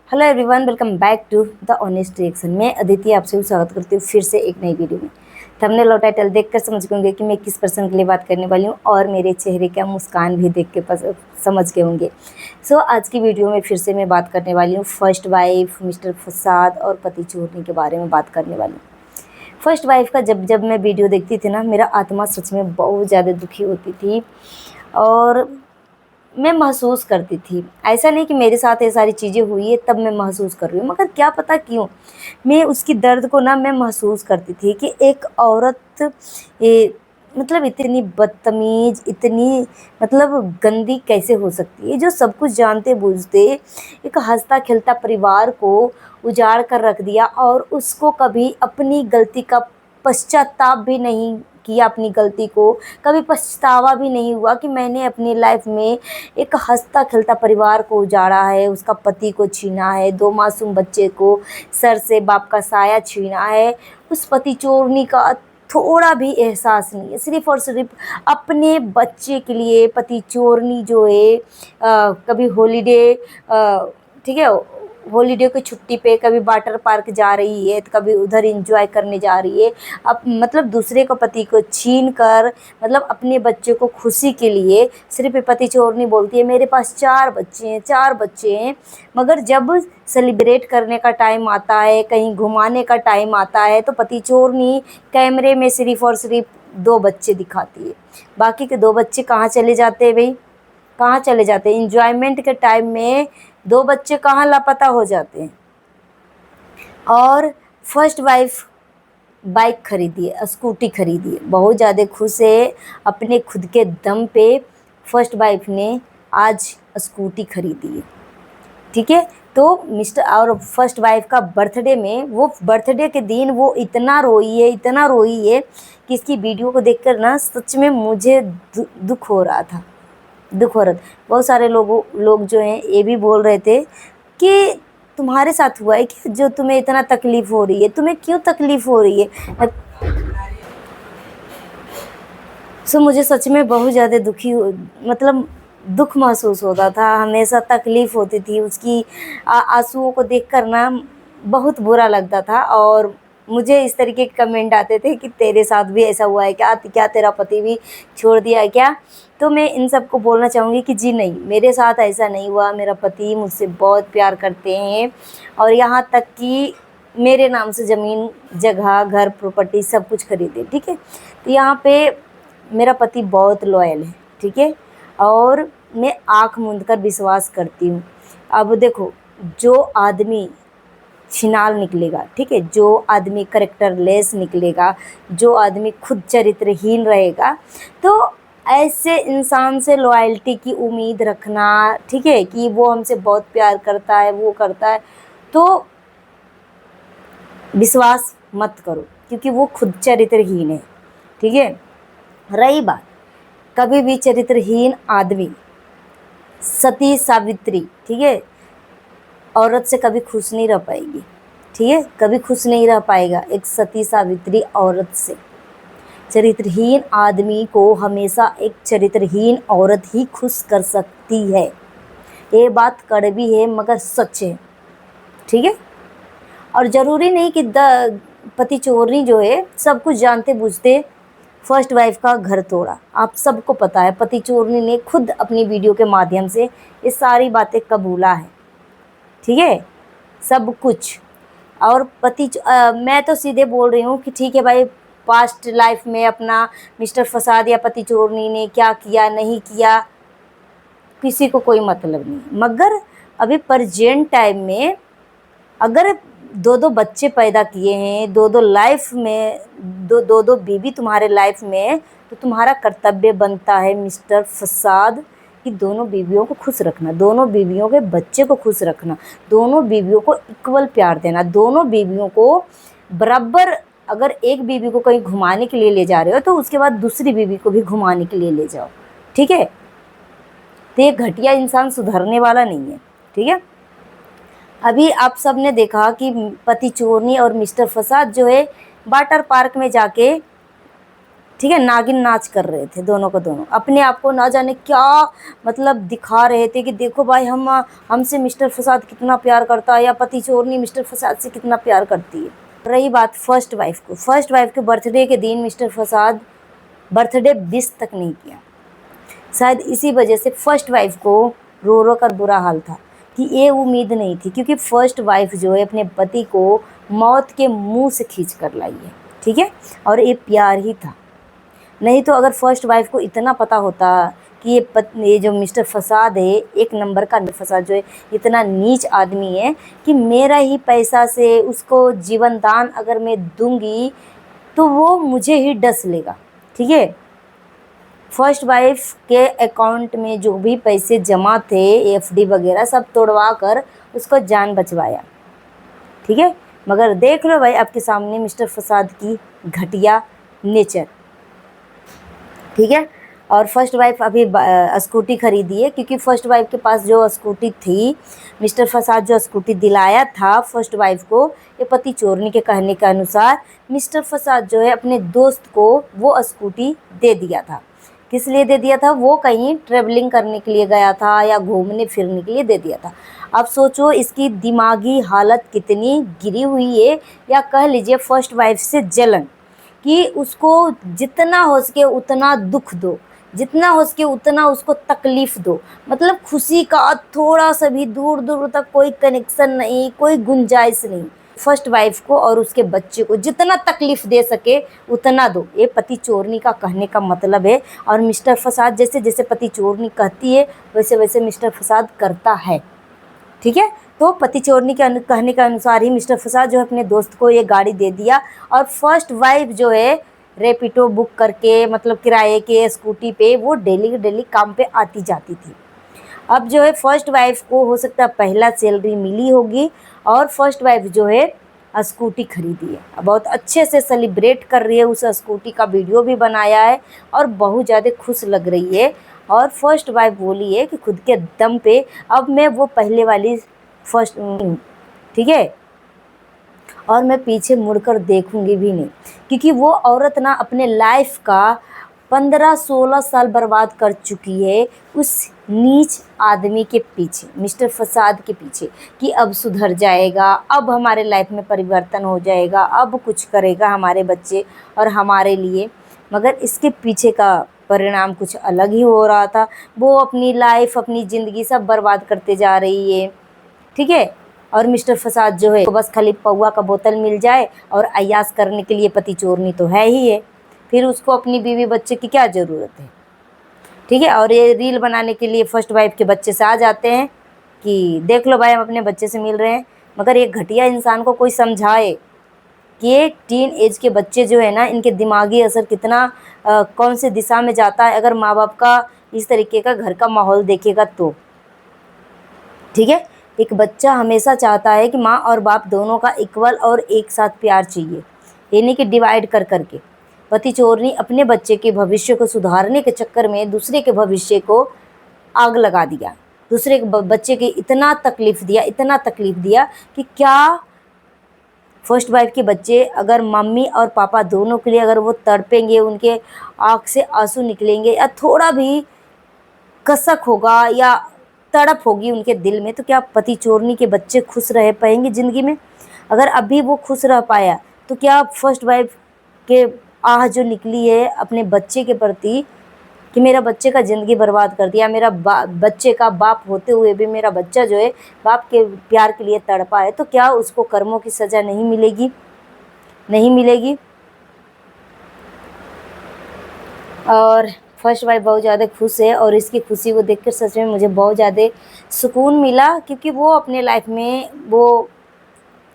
Hello everyone, welcome back to the honest reaction. मैं अदिति आपसे स्वागत करती हूँ फिर से एक नई वीडियो में। थंबनेल और टाइटल देखकर समझ गए होंगे कि मैं किस पर्सन के लिए बात करने वाली हूँ और मेरे चेहरे का मुस्कान भी देख के समझ गए होंगे। आज की वीडियो में फिर से मैं बात करने वाली हूँ फर्स्ट वाइफ मिस्टर फसाद और पति चोरनी के बारे में बात करने वाली हूँ। फर्स्ट वाइफ का जब जब मैं वीडियो देखती थी ना, मेरा आत्मा सच में बहुत ज़्यादा दुखी होती थी और मैं महसूस करती थी। ऐसा नहीं कि मेरे साथ ये सारी चीज़ें हुई है तब मैं महसूस कर रही हूँ, मगर क्या पता क्यों मैं उसकी दर्द को ना मैं महसूस करती थी कि एक औरत ये मतलब इतनी बदतमीज़, इतनी मतलब गंदी कैसे हो सकती है, जो सब कुछ जानते बूझते एक हंसता खेलता परिवार को उजाड़ कर रख दिया और उसको कभी अपनी गलती का पश्चाताप भी नहीं किया, अपनी गलती को कभी पछतावा भी नहीं हुआ कि मैंने अपनी लाइफ में एक हंसता खेलता परिवार को उजाड़ा है, उसका पति को छीना है, 2 मासूम बच्चे को सर से बाप का साया छीना है। उस पति चोरनी का थोड़ा भी एहसास नहीं है, सिर्फ़ और सिर्फ अपने बच्चे के लिए पति चोरनी जो है कभी हॉलिडे ठीक है, हॉलीडे की छुट्टी पे कभी वाटर पार्क जा रही है तो कभी उधर एंजॉय करने जा रही है। अब मतलब दूसरे को पति को छीन कर मतलब अपने बच्चे को खुशी के लिए सिर्फ पति चोरनी बोलती है मेरे पास 4 बच्चे हैं, 4 बच्चे हैं। मगर जब सेलिब्रेट करने का टाइम आता है, कहीं घुमाने का टाइम आता है तो पति चोरनी कैमरे में सिर्फ और सिर्फ 2 बच्चे दिखाती है। बाकी के 2 बच्चे कहाँ चले जाते हैं भाई, कहाँ चले जाते हैं? इंजॉयमेंट के टाइम में 2 बच्चे कहाँ लापता हो जाते हैं। और फर्स्ट वाइफ बाइक खरीदी है, स्कूटी खरीदी है, बहुत ज़्यादा खुश है अपने खुद के दम पे। फर्स्ट वाइफ ने आज स्कूटी खरीदी है, ठीक है। तो मिस्टर और फर्स्ट वाइफ का बर्थडे में, वो बर्थडे के दिन वो इतना रोई है, इतना रोई है कि इसकी वीडियो को देखकर ना सच में मुझे दुख हो रहा था, दुख हो रहा था। बहुत सारे लोग जो हैं ये भी बोल रहे थे कि तुम्हारे साथ हुआ है कि जो तुम्हें इतना तकलीफ़ हो रही है, तुम्हें क्यों तकलीफ़ हो रही है। मुझे सच में बहुत ज़्यादा मतलब दुख महसूस होता था, हमेशा तकलीफ़ होती थी उसकी आंसुओं को देखकर ना बहुत बुरा लगता था। और मुझे इस तरीके के कमेंट आते थे कि तेरे साथ भी ऐसा हुआ है क्या, क्या तेरा पति भी छोड़ दिया है क्या। तो मैं इन सबको बोलना चाहूँगी कि जी नहीं, मेरे साथ ऐसा नहीं हुआ। मेरा पति मुझसे बहुत प्यार करते हैं और यहाँ तक कि मेरे नाम से ज़मीन जगह घर प्रॉपर्टी सब कुछ खरीदे, ठीक है। तो यहाँ पे मेरा पति बहुत लॉयल है, ठीक है। और मैं आँख मूंद कर विश्वास करती हूँ। अब देखो, जो आदमी छिनाल निकलेगा, ठीक है, जो आदमी करेक्टरलेस निकलेगा, जो आदमी खुद चरित्रहीन रहेगा, तो ऐसे इंसान से लॉयल्टी की उम्मीद रखना, ठीक है, कि वो हमसे बहुत प्यार करता है, वो करता है, तो विश्वास मत करो क्योंकि वो खुद चरित्रहीन है, ठीक है। रही बात, कभी भी चरित्रहीन आदमी, सती सावित्री, ठीक है, औरत से कभी खुश नहीं रह पाएगी, ठीक है, कभी खुश नहीं रह पाएगा एक सती सावित्री औरत से। चरित्रहीन आदमी को हमेशा एक चरित्रहीन औरत ही खुश कर सकती है। ये बात कड़वी है मगर सच है, ठीक है। और ज़रूरी नहीं कि पति चोरनी जो है सब कुछ जानते बूझते फर्स्ट वाइफ का घर तोड़ा। आप सबको पता है पति चोरनी ने खुद अपनी वीडियो के माध्यम से ये सारी बातें कबूला है, ठीक है, सब कुछ। और मैं तो सीधे बोल रही हूँ कि ठीक है भाई, पास्ट लाइफ में अपना मिस्टर फसाद या पति चोरनी ने क्या किया नहीं किया किसी को कोई मतलब नहीं, मगर अभी प्रेजेंट टाइम में अगर 2-2 बच्चे पैदा किए हैं, 2-2 लाइफ में, दो दो बीवी तुम्हारे लाइफ में है, तो तुम्हारा कर्तव्य बनता है मिस्टर फसाद कि दोनों बीवियों को खुश रखना, दोनों बीवियों के बच्चे को खुश रखना, दोनों बीवियों को इक्वल प्यार देना, दोनों बीवियों को बराबर। अगर एक बीवी को कहीं घुमाने के लिए ले जा रहे हो तो उसके बाद दूसरी बीवी को भी घुमाने के लिए ले जाओ, ठीक है। तो ये घटिया इंसान सुधरने वाला नहीं है, ठीक है। अभी आप सब ने देखा कि पति चोरनी और मिस्टर फसाद जो है वाटर पार्क में जाके ठीक है, नागिन नाच कर रहे थे दोनों को दोनों, अपने आप को ना जाने क्या मतलब दिखा रहे थे कि देखो भाई हम हमसे मिस्टर फसाद कितना प्यार करता है, या पति चोरनी मिस्टर फसाद से कितना प्यार करती है। रही बात फर्स्ट वाइफ को, फर्स्ट वाइफ के बर्थडे के दिन मिस्टर फसाद बर्थडे विश तक नहीं किया। शायद इसी वजह से फर्स्ट वाइफ को रो रो कर बुरा हाल था कि ये उम्मीद नहीं थी, क्योंकि फर्स्ट वाइफ जो है अपने पति को मौत के मुंह से खींच कर लाई है, ठीक है, और ये प्यार ही था। नहीं तो अगर फर्स्ट वाइफ को इतना पता होता कि ये जो मिस्टर फसाद है, एक नंबर का फसाद जो है, इतना नीच आदमी है कि मेरा ही पैसा से उसको जीवन दान अगर मैं दूंगी तो वो मुझे ही डस लेगा, ठीक है। फर्स्ट वाइफ के अकाउंट में जो भी पैसे जमा थे, एफडी वगैरह सब तोड़वा कर उसको जान बचवाया, ठीक है। मगर देख लो भाई आपके सामने मिस्टर फसाद की घटिया नेचर, ठीक है। और फर्स्ट वाइफ अभी स्कूटी खरीदी है, क्योंकि फर्स्ट वाइफ के पास जो स्कूटी थी, मिस्टर फसाद जो स्कूटी दिलाया था फर्स्ट वाइफ को, ये पति चोरनी के कहने के अनुसार मिस्टर फसाद जो है अपने दोस्त को वो स्कूटी दे दिया था। किस लिए दे दिया था? वो कहीं ट्रेवलिंग करने के लिए गया था या घूमने फिरने के लिए दे दिया था। अब सोचो इसकी दिमागी हालत कितनी गिरी हुई है, या कह लीजिए फर्स्ट वाइफ से जलन, कि उसको जितना हो सके उतना दुख दो, जितना हो सके उतना उसको तकलीफ़ दो, मतलब खुशी का थोड़ा सा भी दूर दूर तक कोई कनेक्शन नहीं, कोई गुंजाइश नहीं। फर्स्ट वाइफ को और उसके बच्चे को जितना तकलीफ़ दे सके उतना दो, ये पति चोरनी का कहने का मतलब है। और मिस्टर फसाद जैसे जैसे पति चोरनी कहती है वैसे वैसे मिस्टर फसाद करता है, ठीक है। तो पति चोरनी के कहने के अनुसार ही मिस्टर फसाद जो है अपने दोस्त को ये गाड़ी दे दिया, और फर्स्ट वाइफ जो है रैपिडो बुक करके, मतलब किराए के स्कूटी पे वो डेली डेली काम पे आती जाती थी। अब जो है फर्स्ट वाइफ को हो सकता है पहला सैलरी मिली होगी, और फर्स्ट वाइफ जो है स्कूटी खरीदी है, बहुत अच्छे से सेलिब्रेट कर रही है, उस स्कूटी का वीडियो भी बनाया है और बहुत ज़्यादा खुश लग रही है। और फर्स्ट वाइफ बोली है कि खुद के दम पे अब मैं वो पहले वाली फर्स्ट, ठीक है, और मैं पीछे मुड़कर देखूंगी भी नहीं, क्योंकि वो औरत ना अपने लाइफ का 15-16 साल बर्बाद कर चुकी है उस नीच आदमी के पीछे, मिस्टर फसाद के पीछे, कि अब सुधर जाएगा, अब हमारे लाइफ में परिवर्तन हो जाएगा, अब कुछ करेगा हमारे बच्चे और हमारे लिए। मगर इसके पीछे का परिणाम कुछ अलग ही हो रहा था। वो अपनी लाइफ, अपनी ज़िंदगी सब बर्बाद करते जा रही है, ठीक है। और मिस्टर फसाद जो है तो बस खाली पौवा का बोतल मिल जाए और अय्याश करने के लिए पति चोरनी तो है ही है, फिर उसको अपनी बीवी बच्चे की क्या ज़रूरत है, ठीक है। और ये रील बनाने के लिए फर्स्ट वाइफ के बच्चे से आ जाते हैं कि देख लो भाई हम अपने बच्चे से मिल रहे हैं। मगर ये घटिया इंसान को कोई समझाए कि ये टीन एज के बच्चे जो है ना, इनके दिमागी असर कितना कौन से दिशा में जाता है अगर माँ बाप का इस तरीके का घर का माहौल देखेगा तो, ठीक है। एक बच्चा हमेशा चाहता है कि माँ और बाप दोनों का इक्वल और एक साथ प्यार चाहिए, ये नहीं कि डिवाइड कर करके। पति चोरनी अपने बच्चे के भविष्य को सुधारने के चक्कर में दूसरे के भविष्य को आग लगा दिया, दूसरे के बच्चे के इतना तकलीफ़ दिया, इतना तकलीफ़ दिया कि क्या फर्स्ट वाइफ के बच्चे अगर मम्मी और पापा दोनों के लिए अगर वो तड़पेंगे, उनके आँख से आंसू निकलेंगे, या थोड़ा भी कसक होगा या तड़प होगी उनके दिल में, तो क्या पति चोरनी के बच्चे खुश रह पाएंगे ज़िंदगी में? अगर अभी वो खुश रह पाया तो क्या फर्स्ट वाइफ के आह जो निकली है अपने बच्चे के प्रति कि मेरा बच्चे का ज़िंदगी बर्बाद कर दिया, मेरा बच्चे का बाप होते हुए भी मेरा बच्चा जो है बाप के प्यार के लिए तड़पा है, तो क्या उसको कर्मों की सज़ा नहीं मिलेगी? नहीं मिलेगी। और फर्स्ट वाइफ बहुत ज़्यादा खुश है, और इसकी खुशी को देखकर सच में मुझे बहुत ज़्यादा सुकून मिला, क्योंकि वो अपने लाइफ में वो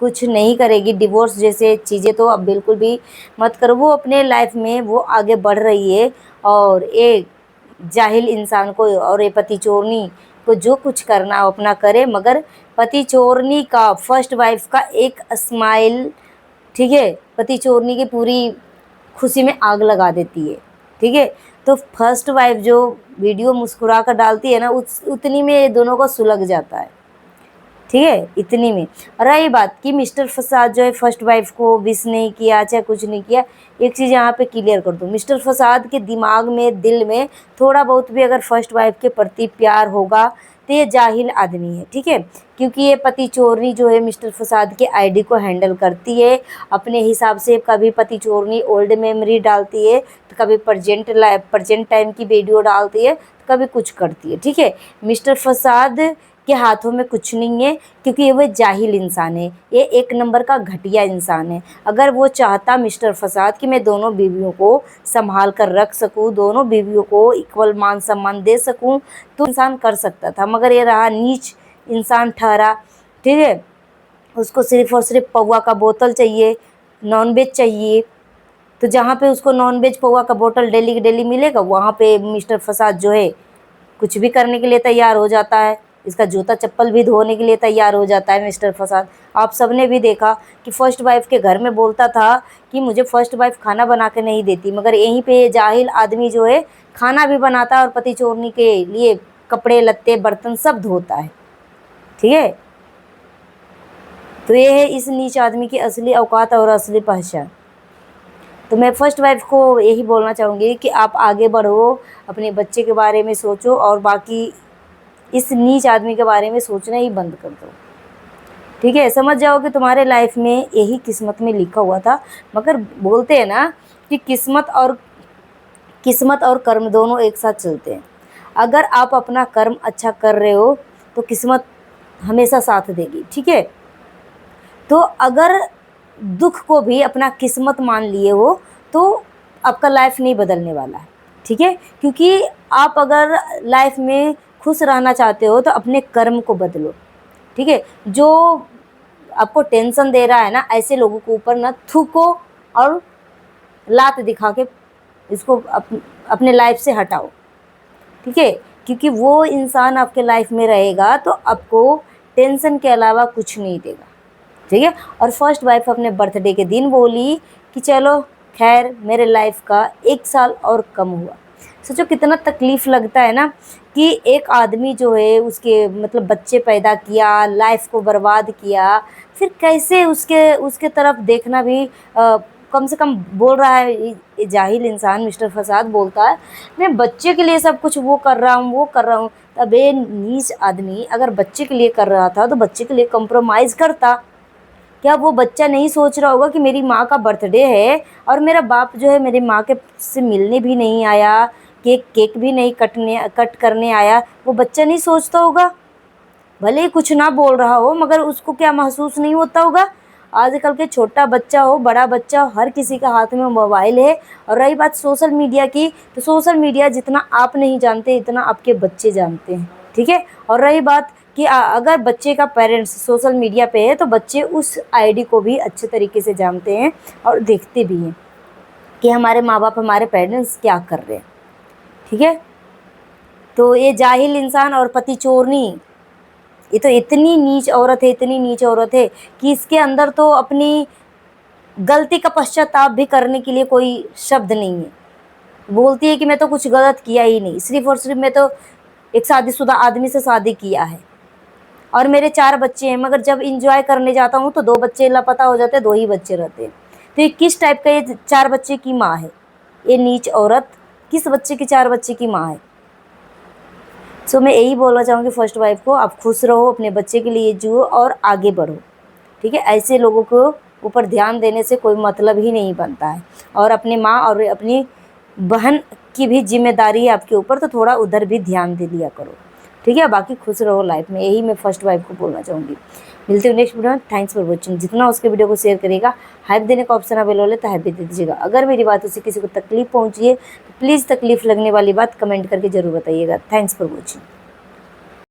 कुछ नहीं करेगी, डिवोर्स जैसे चीज़ें तो अब बिल्कुल भी मत करो। वो अपने लाइफ में वो आगे बढ़ रही है, और एक जाहिल इंसान को और ये पति चोरनी को जो कुछ करना हो अपना करे, मगर पति चोरनी का फर्स्ट वाइफ का एक स्माइल, ठीक है, पति चोरनी की पूरी खुशी में आग लगा देती है, ठीक है। तो फर्स्ट वाइफ जो वीडियो मुस्कुरा कर डालती है ना, उतनी में ये दोनों को सुलग जाता है। ठीक है, इतनी में। रही बात कि मिस्टर फसाद जो है फर्स्ट वाइफ को विश नहीं किया, चाहे कुछ नहीं किया, एक चीज़ यहाँ पे क्लियर कर दूँ, मिस्टर फसाद के दिमाग में, दिल में थोड़ा बहुत भी अगर फर्स्ट वाइफ के प्रति प्यार होगा तो ये जाहिल आदमी है, ठीक है। क्योंकि ये पति चोरनी जो है मिस्टर फसाद के आईडी को हैंडल करती है अपने हिसाब से। कभी पति चोरनी ओल्ड मेमोरी डालती है, तो कभी प्रजेंट टाइम की वीडियो डालती है, तो कभी कुछ करती है, ठीक है। मिस्टर फसाद के हाथों में कुछ नहीं है, क्योंकि वो जाहिल इंसान है, ये एक नंबर का घटिया इंसान है। अगर वो चाहता मिस्टर फसाद कि मैं दोनों बीवियों को संभाल कर रख सकूं, दोनों बीवियों को इक्वल मान सम्मान दे सकूं, तो इंसान कर सकता था, मगर ये रहा नीच इंसान ठहरा, ठीक है। उसको सिर्फ और सिर्फ पौवा का बोतल चाहिए, नॉनवेज चाहिए, तो जहाँ पे उसको नॉनवेज पौवा का बोतल डेली के डेली मिलेगा, वहाँ पे मिस्टर फसाद जो है कुछ भी करने के लिए तैयार हो जाता है। इसका जूता चप्पल भी धोने के लिए तैयार हो जाता है मिस्टर फसाद। आप सबने भी देखा कि फर्स्ट वाइफ के घर में बोलता था कि मुझे फर्स्ट वाइफ खाना बना के नहीं देती, मगर यहीं पे जाहिल आदमी जो है खाना भी बनाता है और पति चोरनी के लिए कपड़े लत्ते बर्तन सब धोता है, ठीक है। तो ये है इस नीच आदमी की असली औकात और असली पहचान। तो मैं फर्स्ट वाइफ को यही बोलना चाहूँगी कि आप आगे बढ़ो, अपने बच्चे के बारे में सोचो, और बाकी इस नीच आदमी के बारे में सोचना ही बंद कर दो, ठीक है। समझ जाओ कि तुम्हारे लाइफ में यही किस्मत में लिखा हुआ था। मगर बोलते हैं ना कि किस्मत और कर्म दोनों एक साथ चलते हैं। अगर आप अपना कर्म अच्छा कर रहे हो तो किस्मत हमेशा साथ देगी, ठीक है। तो अगर दुख को भी अपना किस्मत मान लिए हो तो आपका लाइफ नहीं बदलने वाला है, ठीक है। क्योंकि आप अगर लाइफ में खुश रहना चाहते हो तो अपने कर्म को बदलो, ठीक है। जो आपको टेंशन दे रहा है ना, ऐसे लोगों के ऊपर ना थूको और लात दिखा के इसको अपने लाइफ से हटाओ, ठीक है। क्योंकि वो इंसान आपके लाइफ में रहेगा तो आपको टेंशन के अलावा कुछ नहीं देगा, ठीक है। और फर्स्ट वाइफ अपने बर्थडे के दिन बोली कि चलो खैर मेरे लाइफ का 1 साल और कम हुआ। सोचो कितना तकलीफ़ लगता है ना कि एक आदमी जो है उसके मतलब बच्चे पैदा किया, लाइफ को बर्बाद किया, फिर कैसे उसके तरफ देखना भी कम से कम बोल रहा है ये जाहिल इंसान मिस्टर फसाद बोलता है मैं बच्चे के लिए सब कुछ वो कर रहा हूँ वो कर रहा हूँ। तब ये नीच आदमी अगर बच्चे के लिए कर रहा था तो बच्चे के लिए कंप्रोमाइज़ करता। क्या वो बच्चा नहीं सोच रहा होगा कि मेरी माँ का बर्थडे है और मेरा बाप जो है मेरी माँ के से मिलने भी नहीं आया, केक भी नहीं कट करने आया, वो बच्चा नहीं सोचता होगा? भले ही कुछ ना बोल रहा हो मगर उसको क्या महसूस नहीं होता होगा? आजकल के छोटा बच्चा हो बड़ा बच्चा हो हर किसी के हाथ में मोबाइल है। और रही बात सोशल मीडिया की, तो सोशल मीडिया जितना आप नहीं जानते इतना आपके बच्चे जानते हैं, ठीक है। और रही बात कि अगर बच्चे का पेरेंट्स सोशल मीडिया पे है तो बच्चे उस आईडी को भी अच्छे तरीके से जानते हैं और देखते भी हैं कि हमारे माँ बाप हमारे पेरेंट्स क्या कर रहे हैं, ठीक है। तो ये जाहिल इंसान और पति चोरनी ये तो इतनी नीच औरत है, इतनी नीच औरत है कि इसके अंदर तो अपनी गलती का पश्चाताप भी करने के लिए कोई शब्द नहीं है। बोलती है कि मैं तो कुछ गलत किया ही नहीं, सिर्फ और सिर्फ मैं तो एक शादीशुदा आदमी से शादी किया है और मेरे 4 बच्चे हैं, मगर जब इंजॉय करने जाता हूँ तो 2 बच्चे लापता हो जाते हैं, 2 ही बच्चे रहते हैं। तो ये किस टाइप का ये 4 बच्चे की माँ है? ये नीच औरत किस बच्चे की 4 बच्चे की माँ है? सो मैं यही बोलना चाहूँगी फर्स्ट वाइफ को, आप खुश रहो, अपने बच्चे के लिए जियो और आगे बढ़ो, ठीक है। ऐसे लोगों को ऊपर ध्यान देने से कोई मतलब ही नहीं बनता है। और अपनी माँ और अपनी बहन की भी जिम्मेदारी है आपके ऊपर, तो थोड़ा उधर भी ध्यान दे दिया करो, ठीक है। बाकी खुश रहो लाइफ में, यही मैं फर्स्ट वाइफ को बोलना चाहूँगी। मिलते हैं नेक्स्ट वीडियो में। Thanks for watching. जितना उसके वीडियो को शेयर करेगा, हाइप देने का ऑप्शन अवेलेबल है तो हाइप भी दे दीजिएगा। अगर मेरी बातों से किसी को तकलीफ पहुँची है तो प्लीज़ तकलीफ लगने वाली बात कमेंट करके ज़रूर बताइएगा। Thanks for watching.